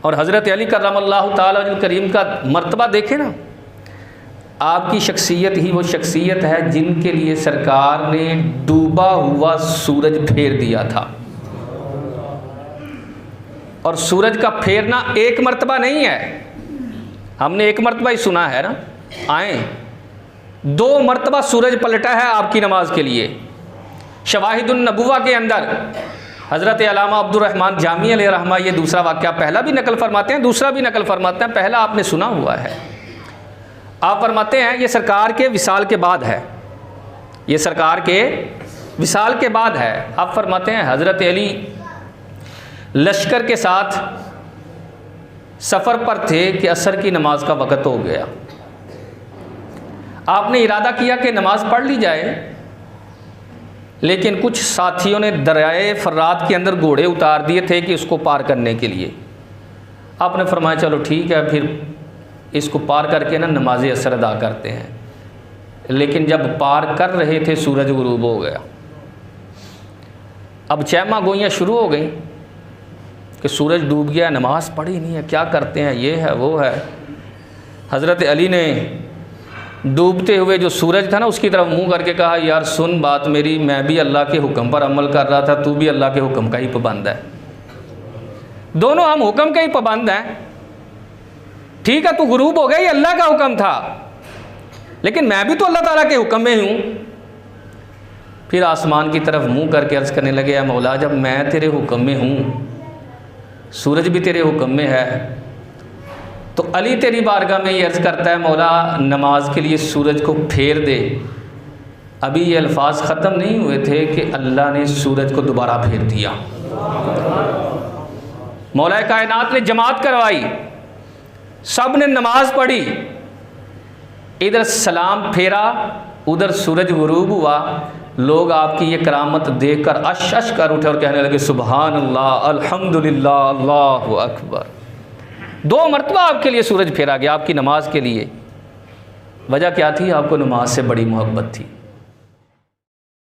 और हज़रत अली कर्रमल्लाहु ताला वजहुल करीम का मर्तबा देखें ना, आपकी शख्सियत ही वो शख्सियत है जिनके लिए सरकार ने डूबा हुआ सूरज फेर दिया था। और सूरज का फेरना एक मर्तबा नहीं है, हमने एक मर्तबा ही सुना है ना, आए 2 मर्तबा सूरज पलटा है आपकी नमाज के लिए। शवाहिदुन नबुवा के अंदर हज़रत अल्लामा अब्दुर्रहमान जामी अलैहिर्रहमा ये दूसरा वाक़या पहला भी नकल फरमाते हैं, दूसरा भी नकल फरमाते हैं। पहला आपने सुना हुआ है, आप फरमाते हैं ये सरकार के विसाल के बाद है, ये सरकार के विसाल के बाद है। आप फरमाते हैं हज़रत अली लश्कर के साथ सफ़र पर थे कि असर की नमाज का वक़्त हो गया। आपने इरादा किया कि नमाज पढ़ ली जाए, लेकिन कुछ साथियों ने दरियाए फर्रात के अंदर घोड़े उतार दिए थे कि उसको पार करने के लिए। आपने फरमाया चलो ठीक है, फिर इसको पार करके ना नमाज असर अदा करते हैं। लेकिन जब पार कर रहे थे सूरज गुरूब हो गया। अब चहमा गोइयाँ शुरू हो गई कि सूरज डूब गया, नमाज पढ़ी नहीं है, क्या करते हैं, ये है वो है। हज़रत अली ने डूबते हुए जो सूरज था ना उसकी तरफ मुंह करके कहा, यार सुन बात मेरी, मैं भी अल्लाह के हुक्म पर अमल कर रहा था, तू भी अल्लाह के हुक्म का ही पाबंद है, दोनों हम हुक्म के ही पाबंद हैं। ठीक है तू गुरूब हो गया, ये अल्लाह का हुक्म था, लेकिन मैं भी तो अल्लाह ताला के हुक्म में हूँ। फिर आसमान की तरफ मुंह करके अर्ज़ करने लगे, या मौला जब मैं तेरे हुक्म में हूँ, सूरज भी तेरे हुक्म में है, तो अली तेरी बारगाह में ये अर्ज़ करता है मौला नमाज के लिए सूरज को फेर दे। अभी ये अल्फाज ख़त्म नहीं हुए थे कि अल्लाह ने सूरज को दोबारा फेर दिया। मौला कायनात ने जमात करवाई, सब ने नमाज पढ़ी, इधर सलाम फेरा, उधर सूरज गुरूब हुआ। लोग आपकी ये करामत देखकर अश अश कर उठे और कहने लगे सुबहान अल्लाह, अल्हम्दुलिल्लाह, अल्लाहु अकबर। 2 मरतबा आपके लिए सूरज फेरा गया आपकी नमाज के लिए। वजह क्या थी? आपको नमाज से बड़ी मोहब्बत थी।